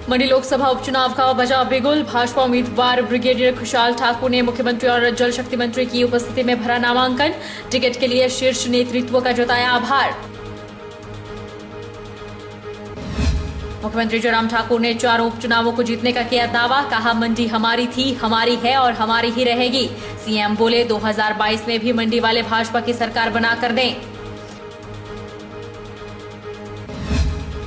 मंडी लोकसभा उपचुनाव का बजा बिगुल। भाजपा उम्मीदवार ब्रिगेडियर खुशहाल ठाकुर ने मुख्यमंत्री और जल शक्ति मंत्री की उपस्थिति में भरा नामांकन। टिकट के लिए शीर्ष नेतृत्व का जताया आभार। मुख्यमंत्री जयराम ठाकुर ने चारों उपचुनावों को जीतने का किया दावा। कहा, मंडी हमारी थी, हमारी है और हमारी ही रहेगी। सीएम बोले, 2022 में भी मंडी वाले भाजपा की सरकार बनाकर दें।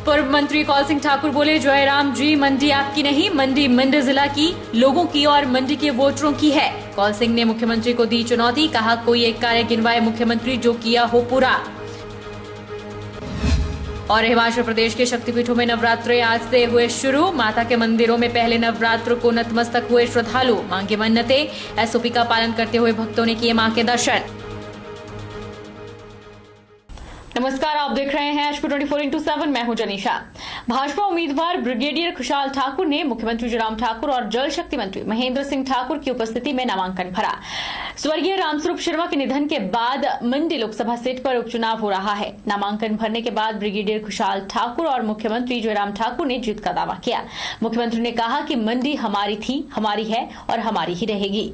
पूर्व मंत्री कौल सिंह ठाकुर बोले, जयराम जी, मंडी आपकी नहीं, मंडी जिला की लोगों की और मंडी के वोटरों की है। कौल सिंह ने मुख्यमंत्री को दी चुनौती। कहा, कोई एक कार्य गिनवाए मुख्यमंत्री जो किया हो पूरा। और हिमाचल प्रदेश के शक्तिपीठों में नवरात्रे आज से हुए शुरू। माता के मंदिरों में पहले नवरात्र को नतमस्तक हुए श्रद्धालु। मांगे मन्नतें। एसओपी का पालन करते हुए भक्तों ने किए मां के दर्शन। नमस्कार, आप देख रहे हैं HP 24x7। मैं हूं जनीशा। भाजपा उम्मीदवार ब्रिगेडियर खुशहाल ठाकुर ने मुख्यमंत्री जयराम ठाकुर और जल शक्ति मंत्री महेंद्र सिंह ठाकुर की उपस्थिति में नामांकन भरा। स्वर्गीय रामस्वरूप शर्मा के निधन के बाद मंडी लोकसभा सीट पर उपचुनाव हो रहा है। नामांकन भरने के बाद ब्रिगेडियर खुशहाल ठाकुर और मुख्यमंत्री जयराम ठाकुर ने जीत का दावा किया। मुख्यमंत्री ने कहा कि मंडी हमारी थी, हमारी है और हमारी ही रहेगी।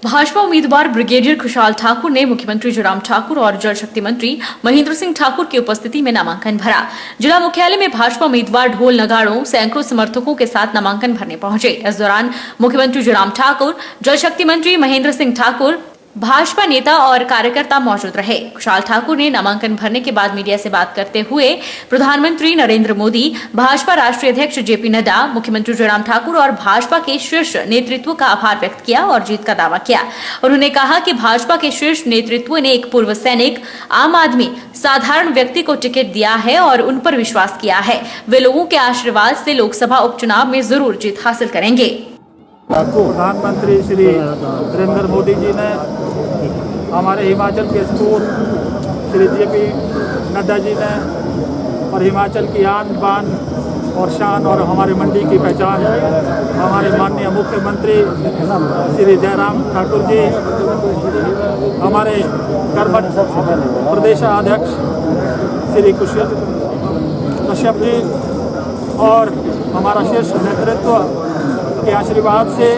भाजपा उम्मीदवार ब्रिगेडियर खुशहाल ठाकुर ने मुख्यमंत्री जयराम ठाकुर और जल शक्ति मंत्री महेंद्र सिंह ठाकुर की उपस्थिति में नामांकन भरा। जिला मुख्यालय में भाजपा उम्मीदवार ढोल नगाड़ों सैकड़ों समर्थकों के साथ नामांकन भरने पहुंचे। इस दौरान मुख्यमंत्री जयराम ठाकुर, जल शक्ति मंत्री महेंद्र सिंह ठाकुर, भाजपा नेता और कार्यकर्ता मौजूद रहे। खुशहाल ठाकुर ने नामांकन भरने के बाद मीडिया से बात करते हुए प्रधानमंत्री नरेंद्र मोदी, भाजपा राष्ट्रीय अध्यक्ष जेपी नड्डा, मुख्यमंत्री जयराम ठाकुर और भाजपा के शीर्ष नेतृत्व का आभार व्यक्त किया और जीत का दावा किया। उन्होंने कहा कि भाजपा के शीर्ष नेतृत्व ने एक पूर्व सैनिक, आम आदमी, साधारण व्यक्ति को टिकट दिया है और उन पर विश्वास किया है। वे लोगों के आशीर्वाद से लोकसभा उपचुनाव में जरूर जीत हासिल करेंगे। प्रधानमंत्री श्री नरेंद्र मोदी जी ने हमारे हिमाचल के सपूत श्री जेपी नड्डा जी ने और हिमाचल की आन बान और शान और हमारे मंडी की पहचान हमारे माननीय मुख्यमंत्री श्री जयराम ठाकुर जी, हमारे कर्मठ प्रदेशाध्यक्ष श्री कश्यप जी और हमारा शीर्ष नेतृत्व के आशीर्वाद से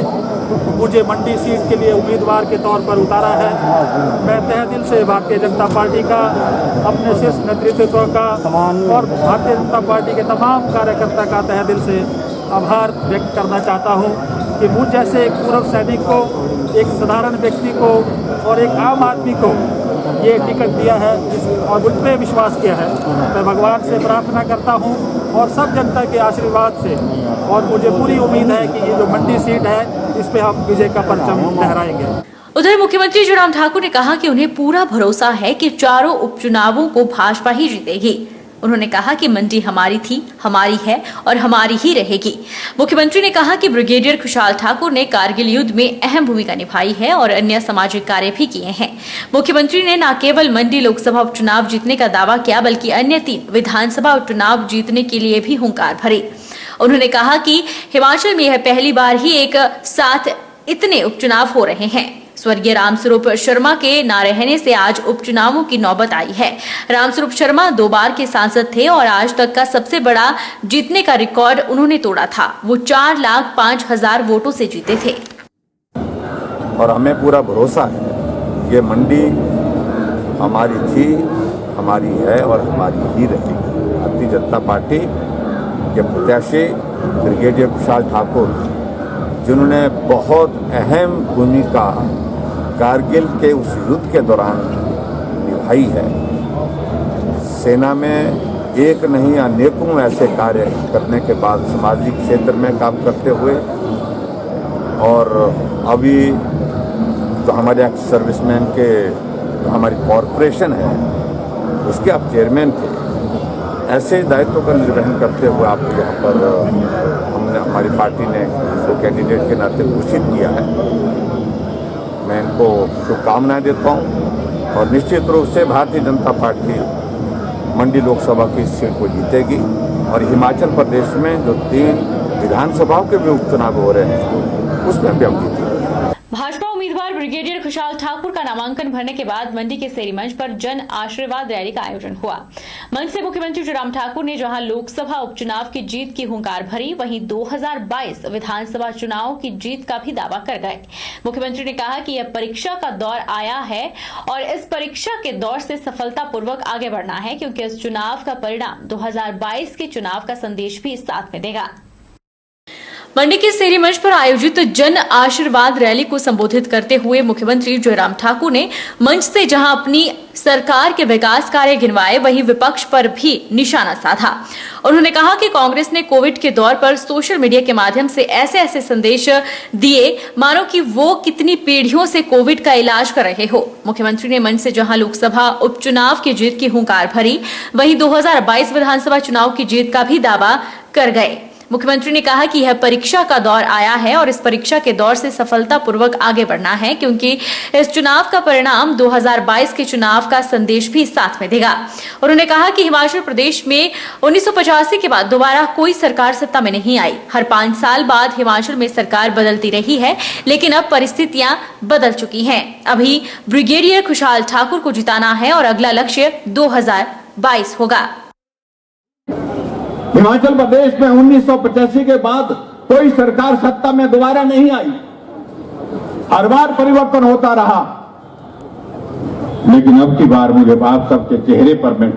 मुझे मंडी सीट के लिए उम्मीदवार के तौर पर उतारा है। मैं तहे दिल से भारतीय जनता पार्टी का, अपने शीर्ष नेतृत्व का और भारतीय जनता पार्टी के तमाम कार्यकर्ता का तहे दिल से आभार व्यक्त करना चाहता हूं कि मुझ जैसे एक पूर्व सैनिक को, एक साधारण व्यक्ति को और एक आम आदमी को ये टिकट दिया है और मुझ पर विश्वास किया है। मैं भगवान से प्रार्थना करता हूं और सब जनता के आशीर्वाद से, और मुझे पूरी उम्मीद है कि ये जो मंडी सीट है इस पे हम विजय का परचम लहराएंगे। उधर मुख्यमंत्री जयराम ठाकुर ने कहा कि उन्हें पूरा भरोसा है कि चारों उपचुनावों को भाजपा ही जीतेगी। उन्होंने कहा कि मंडी हमारी थी, हमारी है और हमारी ही रहेगी। मुख्यमंत्री ने कहा कि ब्रिगेडियर खुशहाल ठाकुर ने कारगिल युद्ध में अहम भूमिका निभाई है और अन्य सामाजिक कार्य भी किए हैं। मुख्यमंत्री ने न केवल मंडी लोकसभा उपचुनाव जीतने का दावा किया, बल्कि अन्य 3 विधानसभा उपचुनाव जीतने के लिए भी हुंकार भरी। उन्होंने कहा कि हिमाचल में यह पहली बार ही एक साथ इतने उपचुनाव हो रहे हैं। स्वर्गीय रामस्वरूप शर्मा के न रहने से आज उपचुनावों की नौबत आई है। रामस्वरूप शर्मा 2 बार के सांसद थे और आज तक का सबसे बड़ा जीतने का रिकॉर्ड उन्होंने तोड़ा था। वो 4,05,000 वोटों से जीते थे। और हमें पूरा भरोसा है ये मंडी हमारी थी, हमारी है और हमारी ही रहेगी। भारतीय जनता पार्टी के प्रत्याशी ब्रिगेडियर खुशहाल ठाकुर, जिन्होंने बहुत अहम भूमिका कारगिल के उस युद्ध के दौरान निभाई है, सेना में एक नहीं अनेकों ऐसे कार्य करने के बाद सामाजिक क्षेत्र में काम करते हुए, और अभी तो हमारे एक्स सर्विसमैन के जो हमारी कॉरपोरेशन है उसके आप चेयरमैन थे। ऐसे दायित्वों का निर्वहन करते हुए आप यहाँ पर हमने, हमारी पार्टी ने तो कैंडिडेट के नाते घोषित किया है। मैं इनको शुभकामनाएं देता हूँ और निश्चित रूप से भारतीय जनता पार्टी मंडी लोकसभा की सीट को जीतेगी और हिमाचल प्रदेश में जो 3 विधानसभाओं के भी उपचुनाव हो रहे हैं उसमें भी हम जीतेंगे। भाजपा उम्मीदवार ब्रिगेडियर खुशहाल ठाकुर का नामांकन भरने के बाद मंडी के सेरी मंच पर जन आशीर्वाद रैली का आयोजन हुआ। मंच से मुख्यमंत्री जयराम ठाकुर ने जहां लोकसभा उपचुनाव की जीत की हुंकार भरी, वहीं 2022 विधानसभा चुनाव की जीत का भी दावा कर गए। मुख्यमंत्री ने कहा कि यह परीक्षा का दौर आया है और इस परीक्षा के दौर से सफलतापूर्वक आगे बढ़ना है, क्योंकि इस चुनाव का परिणाम 2022 के चुनाव का संदेश भी साथ में देगा। मंडी के सेरी मंच पर आयोजित जन आशीर्वाद रैली को संबोधित करते हुए मुख्यमंत्री जयराम ठाकुर ने मंच से जहां अपनी सरकार के विकास कार्य गिनवाए, वहीं विपक्ष पर भी निशाना साधा। उन्होंने कहा कि कांग्रेस ने कोविड के दौर पर सोशल मीडिया के माध्यम से ऐसे संदेश दिए मानो कि वो कितनी पीढ़ियों से कोविड का इलाज कर रहे हो। मुख्यमंत्री ने मंच से जहां लोकसभा उपचुनाव की जीत की हुंकार भरी, वहीं 2022 विधानसभा चुनाव की जीत का भी दावा कर गए। मुख्यमंत्री ने कहा कि यह परीक्षा का दौर आया है और इस परीक्षा के दौर से सफलतापूर्वक आगे बढ़ना है, क्योंकि इस चुनाव का परिणाम 2022 के चुनाव का संदेश भी साथ में देगा। उन्होंने कहा कि हिमाचल प्रदेश में 1985 के बाद दोबारा कोई सरकार सत्ता में नहीं आई। हर 5 साल बाद हिमाचल में सरकार बदलती रही है, लेकिन अब परिस्थितियां बदल चुकी हैं। अभी ब्रिगेडियर खुशहाल ठाकुर को जिताना है और अगला लक्ष्य 2022 होगा। हिमाचल प्रदेश में 1985 के बाद कोई सरकार सत्ता में दोबारा नहीं आई। हर बार परिवर्तन होता रहा, लेकिन अब की बार मुझे आप सबके चेहरे पर मैं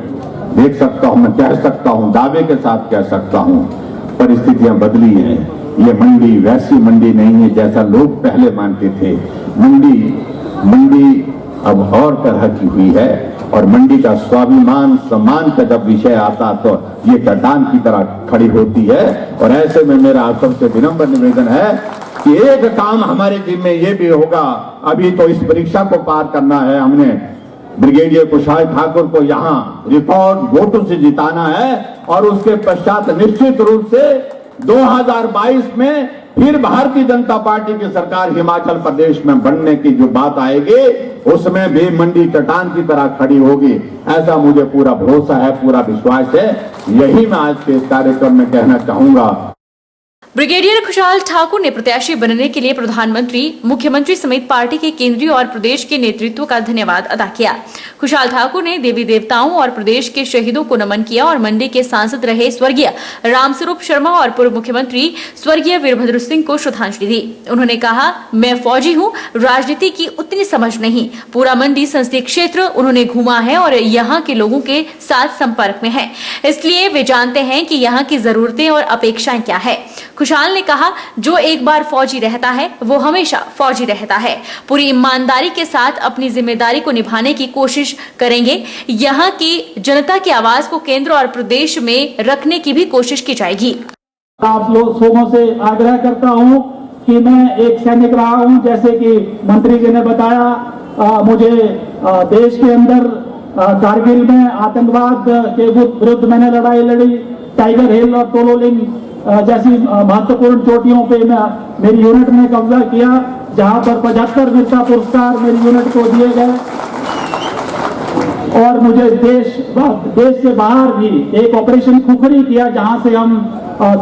देख सकता हूं, मैं कह सकता हूं, दावे के साथ कह सकता हूं, परिस्थितियां बदली हैं। ये मंडी वैसी मंडी नहीं है जैसा लोग पहले मानते थे। मंडी अब और तरह की हुई है और मंडी का स्वाभिमान सम्मान का जब विषय आता तो ये चट्टान की तरह खड़ी होती है। और ऐसे में मेरा आप सबसे विनम्र निवेदन है कि एक काम हमारे जिम्मे ये भी होगा, अभी तो इस परीक्षा को पार करना है। हमने ब्रिगेडियर खुशहाल ठाकुर को यहाँ रिकॉर्ड वोटों से जिताना है और उसके पश्चात निश्चित रूप से 2022 में फिर भारतीय जनता पार्टी की सरकार हिमाचल प्रदेश में बनने की जो बात आएगी, उसमें भी मंडी चट्टान की तरह खड़ी होगी। ऐसा मुझे पूरा भरोसा है, पूरा विश्वास है। यही मैं आज के इस कार्यक्रम में कहना चाहूंगा। ब्रिगेडियर खुशहाल ठाकुर ने प्रत्याशी बनने के लिए प्रधानमंत्री, मुख्यमंत्री समेत पार्टी के केंद्रीय और प्रदेश के नेतृत्व का धन्यवाद अदा किया। खुशहाल ठाकुर ने देवी देवताओं और प्रदेश के शहीदों को नमन किया और मंडी के सांसद रहे स्वर्गीय रामस्वरूप शर्मा और पूर्व मुख्यमंत्री स्वर्गीय वीरभद्र सिंह को श्रद्धांजलि दी। उन्होंने कहा, मैं फौजी हूँ, राजनीति की उतनी समझ नहीं। पूरा मंडी संसदीय क्षेत्र उन्होंने घूमा है और यहाँ के लोगों के साथ संपर्क में है, इसलिए वे जानते हैं कि यहाँ की जरूरतें और अपेक्षाएं क्या है। खुशहाल ने कहा, जो एक बार फौजी रहता है वो हमेशा फौजी रहता है। पूरी ईमानदारी के साथ अपनी जिम्मेदारी को निभाने की कोशिश करेंगे। यहाँ की जनता की आवाज को केंद्र और प्रदेश में रखने की भी कोशिश की जाएगी। आप लोगों से आग्रह करता हूँ कि मैं एक सैनिक रहा हूँ, जैसे कि मंत्री जी ने बताया। मुझे देश के अंदर कारगिल में आतंकवाद के विरुद्ध मैंने लड़ाई लड़ी। टाइगर हिल और तोलोलिंग जैसी महत्वपूर्ण चोटियों पे मेरी यूनिट ने कब्जा किया, जहां पर 75 वीरता पुरस्कार मेरी यूनिट को दिए गए। और मुझे देश से बाहर भी एक ऑपरेशन खुखरी किया, जहां से हम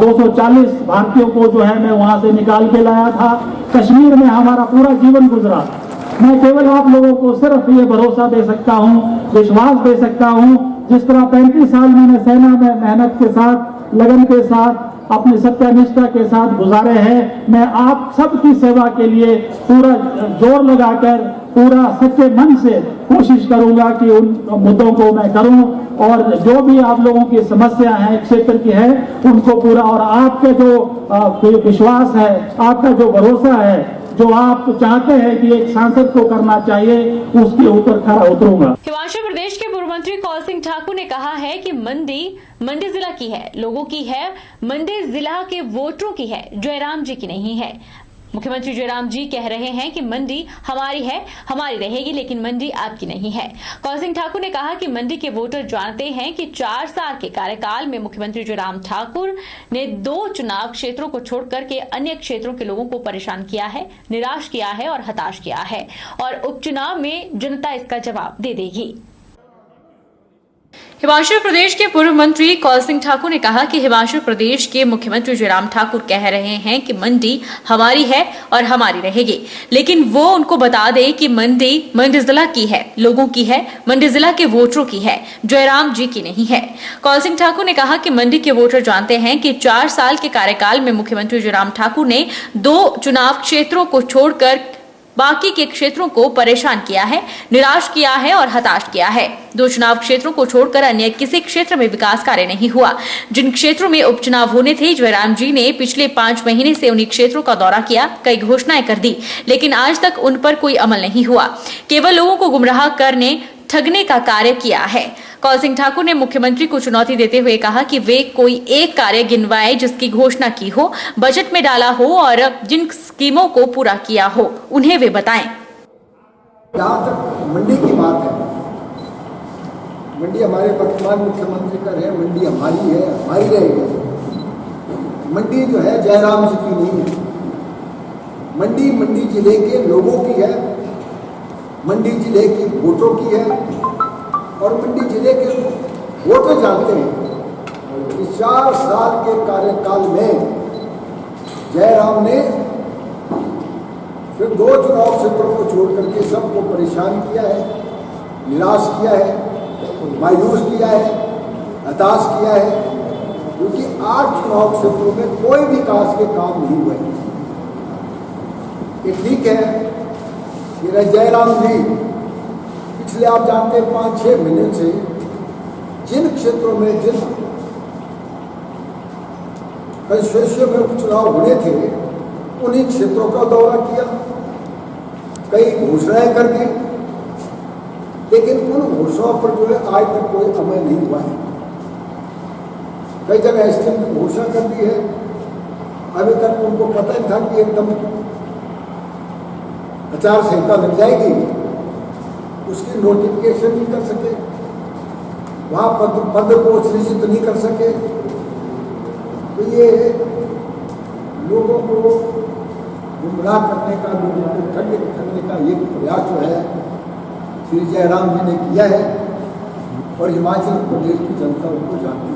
240 भारतीयों को जो है मैं वहां से निकाल के लाया था। कश्मीर में हमारा पूरा जीवन गुजरा। मैं केवल आप लोगों को सिर्फ ये भरोसा दे सकता हूँ, विश्वास दे सकता हूँ, जिस तरह 35 साल मैंने सेना में मेहनत के साथ, लगन के साथ, अपनी सत्यनिष्ठा के साथ गुजारे हैं। मैं आप सबकी सेवा के लिए पूरा जोर लगाकर, पूरा सच्चे मन से कोशिश करूंगा कि उन मुद्दों को मैं करूं और जो भी आप लोगों की समस्या है क्षेत्र की है उनको पूरा, और आपके जो विश्वास है, आपका जो भरोसा है, जो आप चाहते हैं कि एक सांसद को करना चाहिए, उसके ऊपर खरा उतरूंगा। हिमाचल प्रदेश के पूर्व मंत्री कौल सिंह ठाकुर ने कहा है कि मंडी जिला की है, लोगों की है, मंडी जिला के वोटरों की है, जयराम जी की नहीं है। मुख्यमंत्री जयराम जी कह रहे हैं कि मंडी हमारी है, हमारी रहेगी, लेकिन मंडी आपकी नहीं है। कौल सिंह ठाकुर ने कहा कि मंडी के वोटर जानते हैं कि 4 साल के कार्यकाल में मुख्यमंत्री जयराम ठाकुर ने 2 चुनाव क्षेत्रों को छोड़कर के अन्य क्षेत्रों के लोगों को परेशान किया है, निराश किया है और हताश किया है, और उपचुनाव में जनता इसका जवाब दे देगी। हिमाचल प्रदेश के पूर्व मंत्री कौल सिंह ठाकुर ने कहा कि हिमाचल प्रदेश के मुख्यमंत्री जयराम ठाकुर कह रहे हैं कि मंडी हमारी है और हमारी रहेगी, लेकिन वो उनको बता दें कि मंडी जिला की है, लोगों की है, मंडी जिला के वोटरों की है, जयराम जी की नहीं है। कौल सिंह ठाकुर ने कहा कि मंडी के वोटर जानते हैं कि 4 साल के कार्यकाल में मुख्यमंत्री जयराम ठाकुर ने 2 चुनाव क्षेत्रों को छोड़कर बाकी के क्षेत्रों को परेशान किया है, निराश किया है और हताश किया है। 2 चुनाव क्षेत्रों को छोड़कर अन्य किसी क्षेत्र में विकास कार्य नहीं हुआ। जिन क्षेत्रों में उपचुनाव होने थे, जयराम जी ने पिछले 5 महीने से उन्हीं क्षेत्रों का दौरा किया, कई घोषणाएं कर दी, लेकिन आज तक उन पर कोई अमल नहीं हुआ। केवल लोगों को गुमराह करने, ठगने का कार्य किया है। कौल सिंह ठाकुर ने मुख्यमंत्री को चुनौती देते हुए कहा कि वे कोई एक कार्य गिनवाए जिसकी घोषणा की हो, बजट में डाला हो और जिन स्कीमों को पूरा किया हो, उन्हें वे बताएं। जहाँ तक मंडी की बात है, मंडी हमारे वर्तमान मुख्यमंत्री का है, मंडी हमारी है, हमारी रहेगी। मंडी जो है जयराम जी की नहीं है। मंडी जिले के लोगों की है, मंडी जिले की वोटरों की है और मंडी जिले के वोटर जानते हैं कि 4 साल के कार्यकाल में जयराम ने फिर 2 चुनाव क्षेत्रों को छोड़ करके सबको परेशान किया है, निराश किया है, मायूस किया है, हताश किया है, क्योंकि 8 चुनाव क्षेत्रों में कोई विकास के काम नहीं हुए। ये ठीक है कि जयराम जी पिछले आप जानते हैं 5-6 महीने से जिन क्षेत्रों में जिन कंस्टिट्यूएंसी में उपचुनाव होने थे, उन्हीं क्षेत्रों का दौरा किया, कई घोषणाएं कर दी, लेकिन उन घोषणाओं पर जो है आज तक कोई अमल नहीं हुआ है। कई जगह एसटीएम की घोषणा कर दी है, अभी तक उनको पता ही था कि एकदम आचार संहिता लग जाएगी, उसकी नोटिफिकेशन नहीं कर सके, वहाँ पद को सृजित नहीं कर सके। तो ये लोगों को गुमराह करने का, लोगों को ठगने का ये प्रयास जो है श्री जयराम जी ने किया है और हिमाचल प्रदेश की जनता उनको जानती है।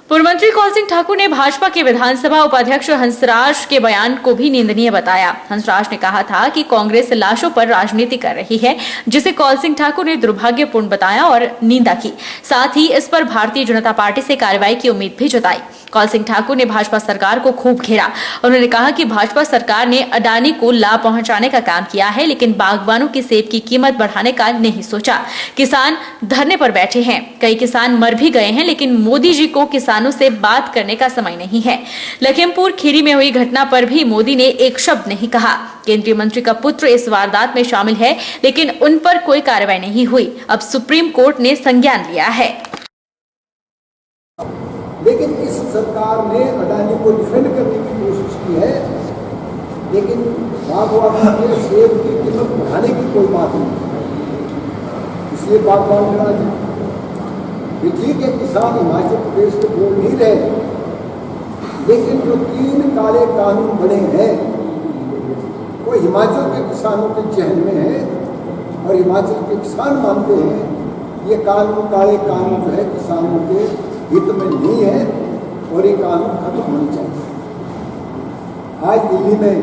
पूर्व मंत्री कौल सिंह ठाकुर ने भाजपा के विधानसभा उपाध्यक्ष हंसराज के बयान को भी निंदनीय बताया। हंसराज ने कहा था कि कांग्रेस लाशों पर राजनीति कर रही है, जिसे कौल सिंह ठाकुर ने दुर्भाग्यपूर्ण बताया और निंदा की। साथ ही इस पर भारतीय जनता पार्टी से कार्रवाई की उम्मीद भी जताई। कौल सिंह ठाकुर ने भाजपा सरकार को खूब घेरा। उन्होंने कहा कि भाजपा सरकार ने अडानी को लाभ पहुंचाने का काम किया है, लेकिन बागबानों की सेब की कीमत बढ़ाने का नहीं सोचा। किसान धरने पर बैठे हैं, कई किसान मर भी गए हैं, लेकिन मोदी जी को किसानों से बात करने का समय नहीं है। लखीमपुर खीरी में हुई घटना पर भी मोदी ने एक शब्द नहीं कहा। केंद्रीय मंत्री का पुत्र इस वारदात में शामिल है, लेकिन उन पर कोई कार्रवाई नहीं हुई। अब सुप्रीम कोर्ट ने संज्ञान लिया है। लेकिन इस सरकार ने अडानी को डिफेंड करने की कोशिश की है, लेकिन बागवानों के सेब की कीमत बढ़ाने की कोई बात नहीं, इसलिए बागवान नाराज है। ये ठीक है, किसान हिमाचल प्रदेश के बोल नहीं रहे, लेकिन जो 3 काले कानून बने हैं वो हिमाचल के किसानों के जहन में है और हिमाचल के किसान मानते हैं ये कानून, काले कानून जो है किसानों के हित में नहीं है और ये कानून खत्म होनी चाहिए। आज दिल्ली में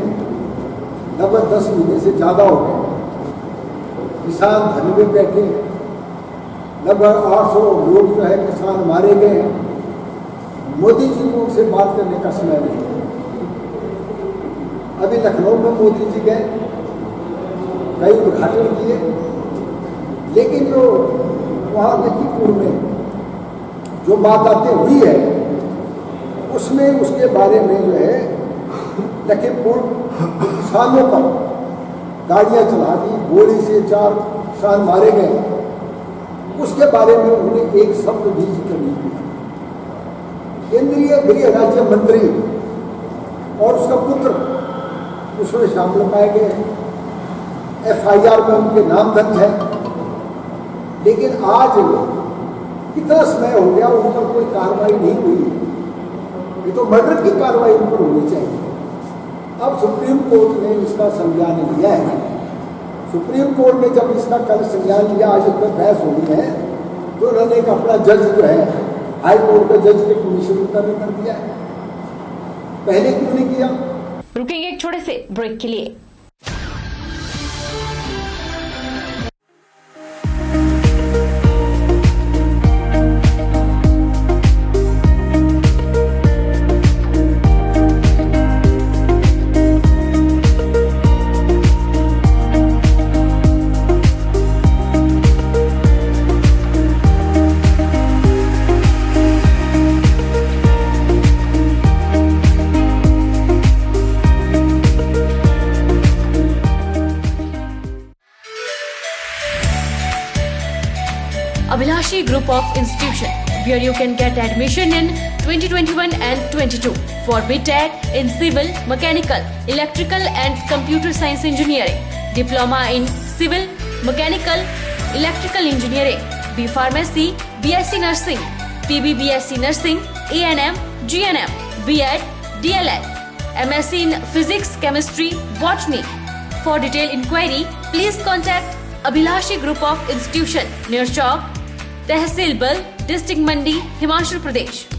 लगभग 10 महीने से ज़्यादा हो गए, किसान धरने में बैठे, लगभग 800 लोग जो है किसान मारे गए हैं। मोदी जी को उनसे बात करने का समय नहीं है। अभी लखनऊ में मोदी जी गए, कई उद्घाटन किए, लेकिन जो वहाँ लखीमपुर में जो बातें हुई है उसमें उसके बारे में जो है लखीमपुर किसानों पर गाड़ियाँ चला दी, गोली से 4 किसान मारे गए, उसके बारे में उन्होंने एक शब्द भी जिक्र नहीं किया। केंद्रीय गृह राज्य मंत्री और उसका पुत्र उसमें शामिल पाए गए हैं, FIR में उनके नाम दर्ज है, लेकिन आज कितना समय हो गया उन पर कोई कार्रवाई नहीं हुई। ये तो मर्डर की कार्रवाई उन पर होनी चाहिए। अब सुप्रीम कोर्ट ने इसका संज्ञान लिया है। सुप्रीम कोर्ट ने जब इसका कल संज्ञान लिया, आज इस पर बहस होनी है, तो उन्होंने एक अपना जज जो है हाई कोर्ट का जज के कमीशन कर दिया है, पहले क्यों नहीं किया? रुकेंगे एक छोटे से ब्रेक के लिए। Abhilashi Group of Institution, where you can get admission in 2021 and 22 for BTech in Civil, Mechanical, Electrical and Computer Science Engineering, Diploma in Civil, Mechanical, Electrical Engineering, B Pharmacy, BSc Nursing, PB BSc Nursing, A&M, GNM, B.Ed, DLL, MSc in Physics, Chemistry, Botany. For detailed inquiry, please contact Abhilashi Group of Institution, near Chowk, Tehsil Bal, District Mandi, Himachal Pradesh.